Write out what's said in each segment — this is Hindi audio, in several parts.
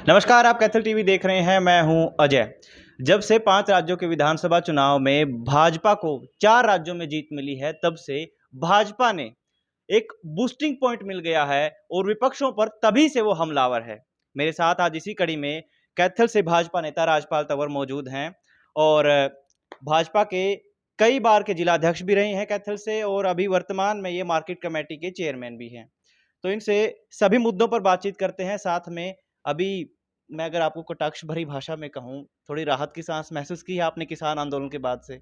नमस्कार, आप कैथल टीवी देख रहे हैं। मैं हूं अजय। जब से 5 राज्यों के विधानसभा चुनाव में भाजपा को 4 राज्यों में जीत मिली है, तब से भाजपा ने एक बूस्टिंग पॉइंट मिल गया है और विपक्षों पर तभी से वो हमलावर है। मेरे साथ आज इसी कड़ी में कैथल से भाजपा नेता राजपाल तंवर मौजूद हैं और भाजपा के कई बार के जिलाध्यक्ष भी रहे हैं कैथल से और अभी वर्तमान में ये मार्केट कमेटी के चेयरमैन भी हैं। तो इनसे सभी मुद्दों पर बातचीत करते हैं। साथ में अभी मैं अगर आपको कटाक्ष भरी भाषा में कहूँ, थोड़ी राहत की सांस महसूस की है आपने किसान आंदोलन के बाद से?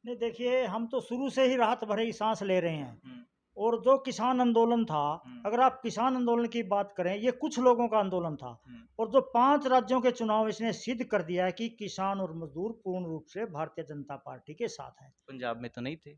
नहीं, देखिए, हम तो शुरू से ही राहत भरी सांस ले रहे हैं। हुँ, और जो किसान आंदोलन था, हुँ, अगर आप किसान आंदोलन की बात करें, ये कुछ लोगों का आंदोलन था। हुँ। और जो 5 राज्यों के चुनाव इसने सिद्ध कर दिया है कि किसान और मजदूर पूर्ण रूप से भारतीय जनता पार्टी के साथ हैं। पंजाब में तो नहीं थे?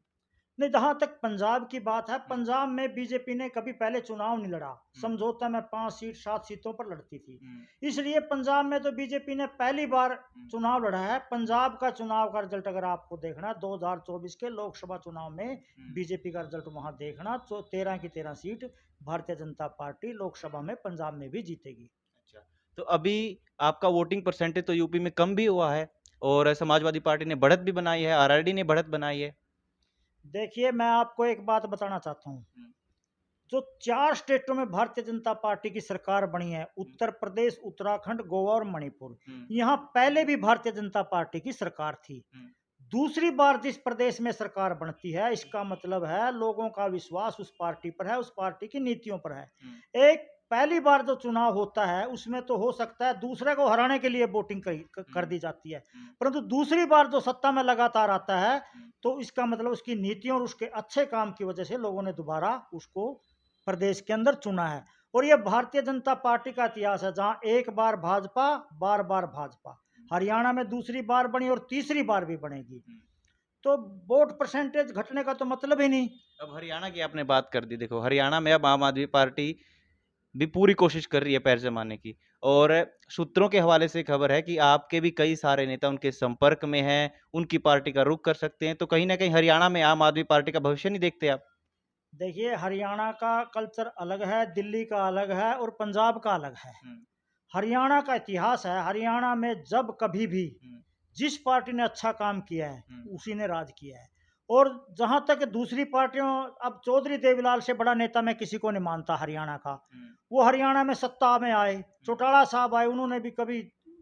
नहीं, जहाँ तक पंजाब की बात है, हुँ, पंजाब में बीजेपी ने कभी पहले चुनाव नहीं लड़ा। हुँ, समझौता में 5 सीट 7 सीटों पर लड़ती थी। हुँ, इसलिए पंजाब में तो बीजेपी ने पहली बार हुँ, चुनाव लड़ा है। पंजाब का चुनाव का रिजल्ट अगर आपको देखना है, 2024 के लोकसभा चुनाव में हुँ। बीजेपी का रिजल्ट वहां देखना, तो 13 की 13 सीट भारतीय जनता पार्टी लोकसभा में पंजाब में भी जीतेगी। अच्छा, तो अभी आपका वोटिंग परसेंटेज तो यूपी में कम भी हुआ है और समाजवादी पार्टी ने बढ़त भी बनाई है, आरआरडी ने बढ़त बनाई है। देखिए, मैं आपको एक बात बताना चाहता हूँ। हुँ, जो 4 स्टेटों में भारतीय जनता पार्टी की सरकार बनी है, हुँ, उत्तर प्रदेश, उत्तराखंड, गोवा और मणिपुर, हुँ, यहाँ पहले भी भारतीय जनता पार्टी की सरकार थी। हुँ, दूसरी बार जिस प्रदेश में सरकार बनती है, इसका मतलब है लोगों का विश्वास उस पार्टी पर है, उस पार्टी की नीतियों पर है। हुँ, एक पहली बार जो चुनाव होता है, उसमें तो हो सकता है दूसरे को हराने के लिए वोटिंग कर हुँ, दी जाती है। हुँ, परंतु दूसरी बार जो सत्ता में लगातार आता है, हुँ, तो इसका मतलब उसकी नीतियों और उसके अच्छे काम की वजह से लोगों ने दोबारा उसको प्रदेश के अंदर चुना है। और ये भारतीय जनता पार्टी का इतिहास है, जहाँ एक बार भाजपा, बार बार भाजपा। हुँ, हरियाणा में दूसरी बार बनी और तीसरी बार भी बनेगी। हुँ। तो वोट परसेंटेज घटने का तो मतलब ही नहीं। अब हरियाणा की आपने बात कर दी। देखो, हरियाणा में अब आम आदमी पार्टी भी पूरी कोशिश कर रही है पैर जमाने की और सूत्रों के हवाले से खबर है कि आपके भी कई सारे नेता उनके संपर्क में हैं, उनकी पार्टी का रुख कर सकते हैं। तो कहीं न कहीं हरियाणा में आम आदमी पार्टी का भविष्य नहीं देखते आप? देखिए, हरियाणा का कल्चर अलग है, दिल्ली का अलग है और पंजाब का अलग है। हुँ, हरियाणा का इतिहास है, हरियाणा में जब कभी भी हुँ, जिस पार्टी ने अच्छा काम किया है, हुँ, उसी ने राज किया है। और जहाँ तक दूसरी पार्टियों, अब चौधरी देवीलाल से बड़ा नेता मैं किसी को नहीं मानता हरियाणा का। हुँ, वो हरियाणा में सत्ता में आए, हुँ, चौटाला साहब आए, उन्होंने भी कभी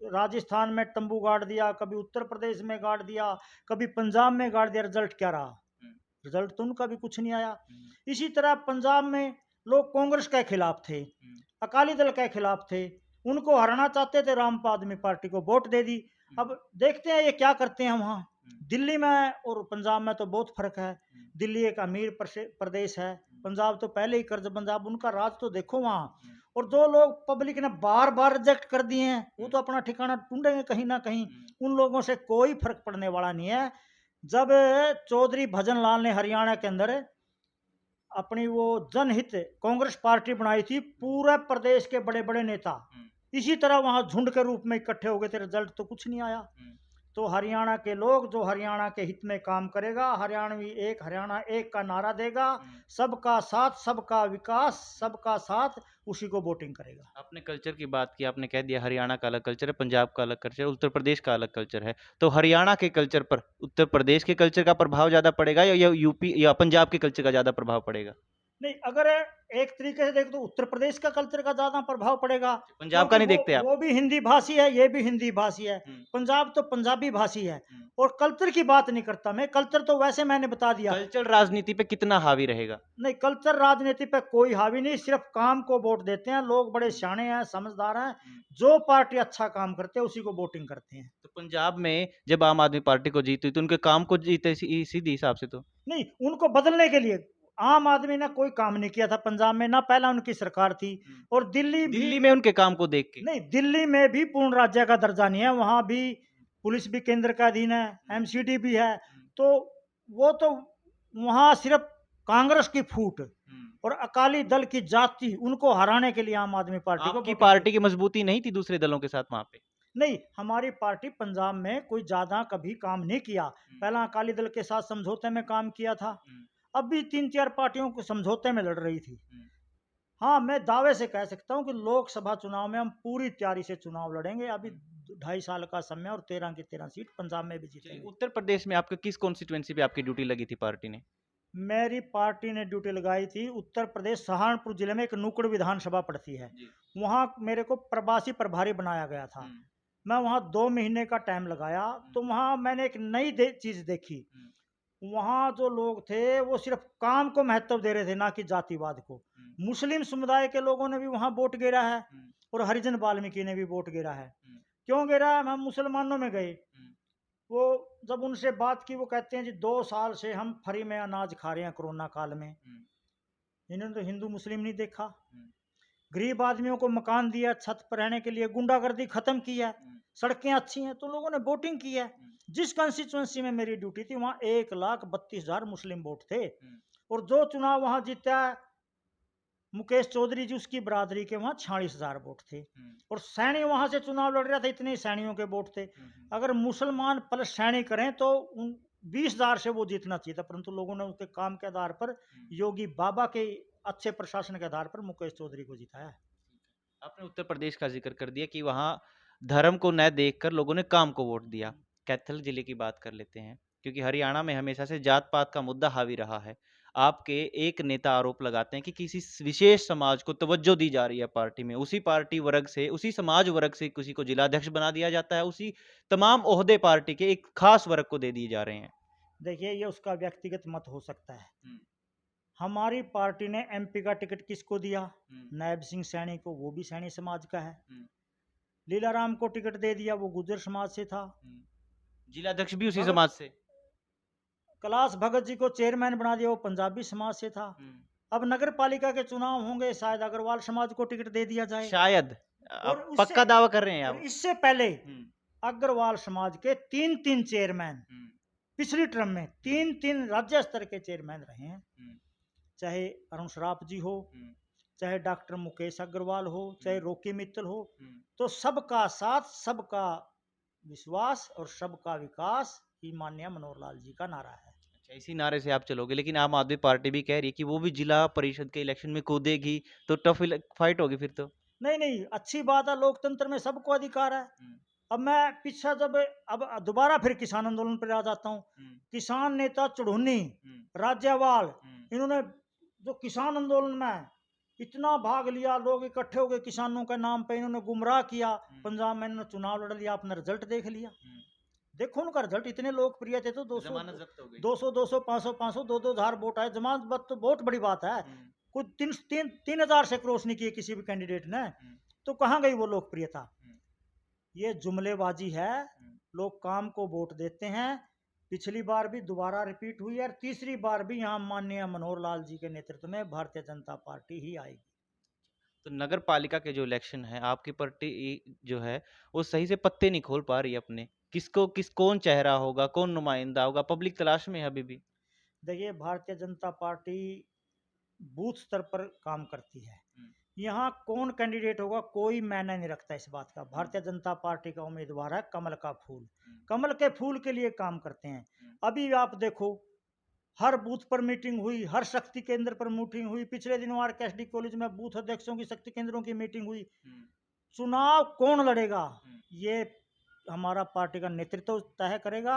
राजस्थान में तंबू गाड़ दिया, कभी उत्तर प्रदेश में गाड़ दिया, कभी पंजाब में गाड़ दिया। रिजल्ट क्या रहा? हुँ, रिजल्ट तो उनका भी कुछ नहीं आया। हुँ, इसी तरह पंजाब में लोग कांग्रेस के खिलाफ थे, हुँ, अकाली दल के खिलाफ थे, उनको हराना चाहते थे, राम आदमी पार्टी को वोट दे दी। हुँ, अब देखते हैं ये क्या करते हैं वहाँ। हुँ, दिल्ली में और पंजाब में तो बहुत फर्क है। हुँ, दिल्ली एक अमीर प्रदेश है, हुँ, पंजाब तो पहले ही कर्ज, पंजाब उनका राज तो देखो वहाँ। हुँ, और जो लोग पब्लिक ने बार बार रिजेक्ट कर दिए हैं, वो हुँ, तो अपना ठिकाना ढूंढेंगे कहीं ना कहीं। हुँ, उन लोगों से कोई फर्क पड़ने वाला नहीं है। जब चौधरी भजन लाल ने हरियाणा के अंदर अपनी वो जनहित कांग्रेस पार्टी बनाई थी, पूरे प्रदेश के बड़े बड़े नेता हुँ, इसी तरह वहां झुंड के रूप में इकट्ठे हो गए थे, रिजल्ट तो कुछ नहीं आया। हुँ। तो हरियाणा के लोग, जो हरियाणा के हित में काम करेगा, हरियाणवी एक, हरियाणा एक का नारा देगा, हुँ, सबका साथ, सबका विकास, हुँ। सबका साथ, उसी को वोटिंग करेगा। आपने कल्चर की बात की, आपने कह दिया हरियाणा का अलग कल्चर है, पंजाब का अलग कल्चर है, उत्तर प्रदेश का अलग कल्चर है। तो हरियाणा के कल्चर पर उत्तर प्रदेश के कल्चर का प्रभाव ज़्यादा पड़ेगा या यूपी या पंजाब के कल्चर का ज़्यादा प्रभाव पड़ेगा? नहीं, अगर एक तरीके से देखें तो उत्तर प्रदेश का कल्चर का ज़्यादा प्रभाव पड़ेगा, पंजाब का क्योंकि नहीं वो देखते आप? वो भी हिंदी भाषी है, ये भी हिंदी भाषी है। हुँ, पंजाब तो पंजाबी भाषी है। हुँ। और कल्चर की बात नहीं करता मैं, कल्चर तो वैसे मैंने बता दिया। कल्चर राजनीति पे कितना हावी रहेगा? नहीं, कल्चर राजनीति पे कोई हावी नहीं, सिर्फ काम को वोट देते हैं। लोग बड़े हुँ, शाणे हैं, समझदार हैं। हुँ। जो पार्टी अच्छा काम करते हैं, उसी को वोटिंग करते हैं। तो पंजाब में जब आम आदमी पार्टी को जीत हुई, तो उनके काम को जीते सीधे हिसाब से तो। नहीं, उनको बदलने के लिए आम आदमी ने कोई काम नहीं किया था पंजाब में, ना पहला उनकी सरकार थी। हुँ। और दिल्ली भी, दिल्ली में उनके काम को देख के। नहीं, दिल्ली में भी पूर्ण राज्य का दर्जा नहीं है, वहाँ भी हुँ, पुलिस भी केंद्र का अधीन है, हुँ, एमसीडी भी है। हुँ, तो वो तो वहाँ सिर्फ कांग्रेस की फूट हुँ। और अकाली दल की जाति, उनको हराने के लिए आम आदमी पार्टी को आपकी वोटिंग की। पार्टी की मजबूती नहीं थी दूसरे दलों के साथ वहाँ पे? नहीं, हमारी पार्टी पंजाब में कोई ज़्यादा कभी काम नहीं किया। हुँ, पहला अकाली दल के साथ समझौते में काम किया था। हुँ, अब भी 3-4 पार्टियों को समझौते में लड़ रही थी। हुँ। हाँ, मैं दावे से कह सकता हूँ कि लोकसभा चुनाव में हम पूरी तैयारी से चुनाव लड़ेंगे। अभी 2.5 साल का समय और 13 की 13 सीट पंजाब में भी चलिए, जीतेंगे। उत्तर प्रदेश में आपके किस कॉन्स्टिट्यूएंसी पे आपकी ड्यूटी लगी थी पार्टी ने? मेरी पार्टी ने ड्यूटी लगाई थी उत्तर प्रदेश सहारनपुर जिले में एक नुक्कड़ विधानसभा पड़ती है। जी। वहाँ मेरे को प्रवासी प्रभारी बनाया गया था। हुँ, मैं वहाँ 2 महीने का टाइम लगाया, तो वहाँ मैंने एक नई चीज़ देखी। हुँ, वहाँ जो लोग थे वो सिर्फ काम को महत्व दे रहे थे, ना कि जातिवाद को। हुँ, मुस्लिम समुदाय के लोगों ने भी वहाँ वोट गिरा है हुँ, और हरिजन वाल्मीकि ने भी वोट गिरा है। हुँ, क्यों गिरा है? हम मुसलमानों में गए। हुँ, वो जब उनसे बात की, वो कहते हैं जी 2 साल से हम फ्री में अनाज खा रहे हैं कोरोना काल में। हुँ, इन्होंने तो हिंदू मुस्लिम नहीं देखा। हुँ, गरीब आदमियों को मकान दिया छत पर रहने के लिए, गुंडागर्दी खत्म की है, हुँ, सड़कें अच्छी हैं, तो लोगों ने वोटिंग की है। हुँ, जिस कंस्टिट्यूंसी में मेरी ड्यूटी थी वहाँ 1,32,000 मुस्लिम वोट थे। हुँ, और जो चुनाव वहाँ जीता है मुकेश चौधरी जी, उसकी बरादरी के वहाँ 46,000 वोट थे। हुँ, और सैनी वहाँ से चुनाव लड़ रहा था, इतने ही सैनियों के वोट थे। हुँ, हुँ। अगर मुसलमान प्लस सैनी करें तो 20,000 से वो जीतना चाहिए था, परंतु लोगों ने उसके काम के आधार पर, हुँ। योगी बाबा के अच्छे प्रशासन के आधार पर मुकेश चौधरी को जिताया है। आपने उत्तर प्रदेश का ज़िक्र कर दिया कि वहाँ धर्म को न देखकर लोगों ने काम को वोट दिया। कैथल ज़िले की बात कर लेते हैं, क्योंकि हरियाणा में हमेशा से जात-पात का मुद्दा हावी रहा है। आपके एक नेता आरोप लगाते हैं कि किसी विशेष समाज को तवज्जो दी जा रही है पार्टी में। उसी पार्टी वर्ग से, उसी समाज वर्ग से किसी को जिलाध्यक्ष बना दिया जाता है, उसी तमाम ओहदे पार्टी के एक खास वर्ग को दे दिए जा रहे हैं। देखिए, ये उसका व्यक्तिगत मत हो सकता है। हुँ, हमारी पार्टी ने एमपी का टिकट किसको दिया? हुँ, नायब सिंह सैनी को, वो भी सैनी समाज का है। हुँ, लीलाराम को टिकट दे दिया, वो गुर्जर समाज से था। हुँ। जिलाध्यक्ष भी उसी भगत समाज से? कैलाश भगत जी को चेयरमैन बना दिया, वो पंजाबी समाज से था। हुँ। अब नगर पालिका के चुनाव होंगे, शायद अग्रवाल समाज को टिकट दे दिया जाए। शायद। और आप उससे पक्का दावा कर रहे हैं और आप? इससे पहले हुँ, अग्रवाल समाज के 3-3 चेयरमैन हुँ, पिछली टर्म में हुँ, 3-3 राज्य स्तर के चेयरमैन रहे हैं। हुँ, चाहे अरुण श्राफ जी हो, हुँ, चाहे डॉक्टर मुकेश अग्रवाल हो, चाहे हुँ, रोकी मित्तल हो, हुँ। तो सबका साथ, सबका विश्वास और सबका विकास ही माननीय मनोहर लाल जी का नारा है। अच्छा, इसी नारे से आप चलोगे, लेकिन आम आदमी पार्टी भी कह रही है कि वो भी जिला परिषद के इलेक्शन में कूदेगी, तो टफ फाइट होगी फिर तो। नहीं नहीं, अच्छी बात है, लोकतंत्र में सबको अधिकार है। हुँ, अब मैं पीछे जब अब दोबारा फिर किसान आंदोलन पर आ जाता हूँ। हुँ, किसान नेता चुढ़ुन्नी, हुँ, राज्यपाल, हुँ, इन्होंने जो किसान आंदोलन में इतना भाग लिया, लोग इकट्ठे हो गए किसानों के नाम पे, इन्होंने गुमराह किया। हुँ, पंजाब में इन्होंने चुनाव लड़ लिया, अपना रिजल्ट देख लिया। हुँ। देखो उनका रिजल्ट, इतने लोकप्रिय थे, तो 200 ज़मानत ज़ब्त हो गई। 200 200 500 500 2-2 हजार वोट आए। जमानत तो बहुत बड़ी बात है। हुँ, कुछ 3,000 से क्रॉस नहीं किए किसी भी कैंडिडेट ने, हुँ, तो कहाँ गई वो लोकप्रियता? हुँ, ये जुमलेबाजी है। हुँ। लोग काम को वोट देते हैं। पिछली बार भी दोबारा रिपीट हुई है और तीसरी बार भी यहाँ माननीय मनोहर लाल जी के नेतृत्व में भारतीय जनता पार्टी ही आएगी। तो नगर पालिका के जो इलेक्शन है, आपकी पार्टी जो है, वो सही से पत्ते नहीं खोल पा रही है अपने। कौन चेहरा होगा, कौन नुमाइंदा होगा, पब्लिक तलाश में है अभी भी। देखिए, भारतीय जनता पार्टी बूथ स्तर पर काम करती है। हुँ, यहाँ कौन कैंडिडेट होगा कोई मायने नहीं रखता इस बात का। हुँ, भारतीय जनता पार्टी का उम्मीदवार है कमल का फूल। हुँ, कमल के फूल के लिए काम करते हैं। हुँ, अभी आप देखो, हर बूथ पर मीटिंग हुई, हर शक्ति केंद्र पर मीटिंग हुई। पिछले दिनों आरकेएसडी कॉलेज में बूथ अध्यक्षों की, शक्ति केंद्रों की मीटिंग हुई। हुँ, चुनाव कौन लड़ेगा, हुँ। ये हमारा पार्टी का नेतृत्व तय करेगा।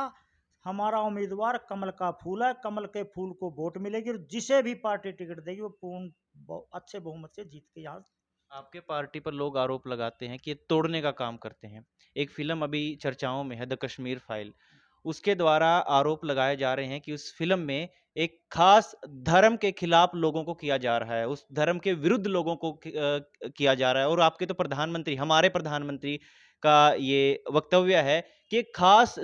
हमारा उम्मीदवार कमल का फूल है। कमल के फूल को वोट मिलेगी और जिसे भी पार्टी टिकट देगी वो अच्छे बहुमत से जीत के यहाँ। आपके पार्टी पर लोग आरोप लगाते हैं कि ये तोड़ने का काम करते हैं। एक फ़िल्म अभी चर्चाओं में है, द कश्मीर फाइल। उसके द्वारा आरोप लगाए जा रहे हैं कि उस फ़िल्म में एक ख़ास धर्म के खिलाफ लोगों को किया जा रहा है, उस धर्म के विरुद्ध लोगों को किया जा रहा है। और आपके तो प्रधानमंत्री, हमारे प्रधानमंत्री का ये वक्तव्य है कि एक ख़ास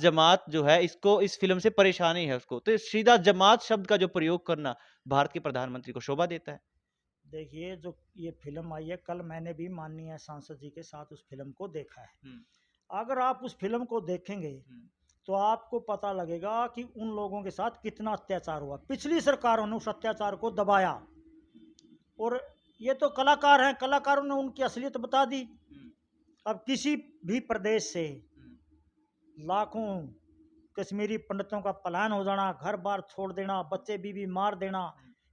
जमात जो है, इसको इस फ़िल्म से परेशानी है उसको। तो सीधा जमात शब्द का जो प्रयोग करना भारत के प्रधानमंत्री को शोभा देता है। देखिए, जो ये फिल्म आई है, कल मैंने भी माननीय सांसद जी के साथ उस फिल्म को देखा है। हुँ, अगर आप उस फिल्म को देखेंगे हुँ, तो आपको पता लगेगा कि उन लोगों के साथ कितना अत्याचार हुआ। पिछली सरकारों ने उस अत्याचार को दबाया और ये तो कलाकार हैं, कलाकारों ने उनकी असलियत बता दी। हुँ, अब किसी भी प्रदेश से हुँ, लाखों कश्मीरी पंडितों का पलायन हो जाना, घर बार छोड़ देना, बच्चे बीवी मार देना,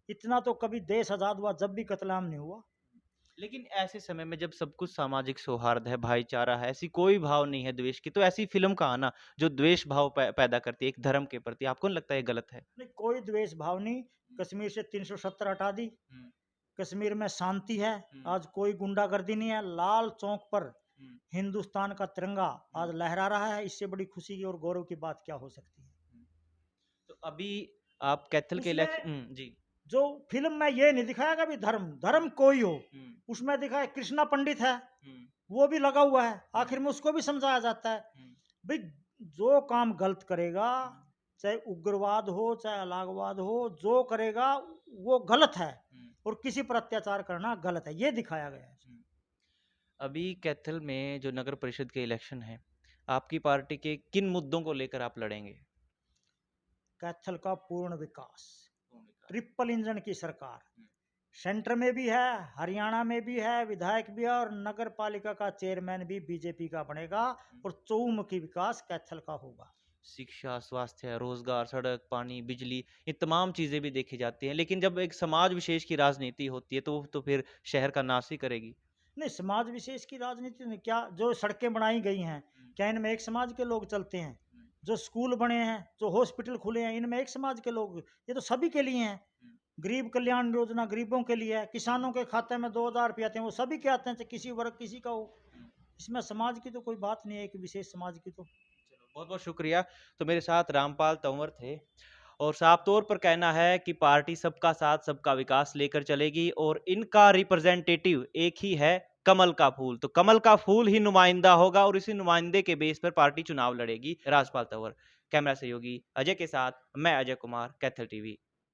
इतना तो कभी देश आजाद हुआ जब भी कत्लेआम नहीं हुआ। लेकिन ऐसे समय में जब सब कुछ सामाजिक सौहार्द है, भाईचारा है, ऐसी कोई भाव नहीं है द्वेष की, तो ऐसी फ़िल्म कहाँ ना जो द्वेष भाव पैदा करती है एक धर्म के प्रति, आपको नहीं लगता ये गलत है? नहीं, कोई द्वेष भाव नहीं। कश्मीर से 370 हटा दी, हुँ, कश्मीर में शांति है। हुँ, आज कोई गुंडागर्दी नहीं है। लाल चौक पर हुँ, हिंदुस्तान का तिरंगा आज हुँ, लहरा रहा है। इससे बड़ी खुशी की और गौरव की बात क्या हो सकती है। हुँ। तो अभी आप कैथल के उसमें जी। जो फिल्म में ये नहीं दिखाया कि भी धर्म धर्म कोई हो, हुँ, उसमें दिखाया कृष्णा पंडित है, हुँ, वो भी लगा हुआ है, आखिर में उसको भी समझाया जाता है हुँ, भाई जो काम गलत करेगा, हुँ, चाहे उग्रवाद हो चाहे अलगाववाद हो, जो करेगा वो गलत है हुँ, और किसी पर अत्याचार करना गलत है, ये दिखाया गया है। हुँ। अभी कैथल में जो नगर परिषद के इलेक्शन हैं, आपकी पार्टी के किन मुद्दों को लेकर आप लड़ेंगे? कैथल का पूर्ण विकास, पूर्ण विकास। ट्रिपल इंजन की सरकार, हुँ, सेंटर में भी है, हरियाणा में भी है, विधायक भी है और नगर पालिका का चेयरमैन भी बीजेपी का बनेगा हुँ। और चौमुखी विकास कैथल का होगा। शिक्षा, स्वास्थ्य, रोज़गार, सड़क, पानी, बिजली ये तमाम चीज़ें भी देखी जाती हैं। लेकिन जब एक समाज विशेष की राजनीति होती है तो फिर शहर का नाश ही करेगी। नहीं, समाज विशेष की राजनीति में क्या, जो सड़कें बनाई गई हैं हुँ, क्या इनमें एक समाज के लोग चलते हैं? हुँ, जो स्कूल बने हैं, जो हॉस्पिटल खुले हैं, इनमें एक समाज के लोग, ये तो सभी के लिए हैं। हुँ, गरीब कल्याण योजना गरीबों के लिए है, किसानों के खाते में 2,000 रुपये आते हैं, वो सभी के आते हैं, चाहे किसी वर्ग किसी का हो। हुँ। इसमें समाज की तो कोई बात नहीं है, एक विशेष समाज की तो। चलो बहुत-बहुत शुक्रिया। तो मेरे साथ रामपाल तंवर थे और साफ तौर पर कहना है कि पार्टी सबका साथ, सबका विकास लेकर चलेगी और इनका रिप्रेजेंटेटिव एक ही है, कमल का फूल। तो कमल का फूल ही नुमाइंदा होगा और इसी नुमाइंदे के बेस पर पार्टी चुनाव लड़ेगी। राजपाल तंवर, कैमरा सहयोगी अजय के साथ मैं अजय कुमार, कैथल टीवी।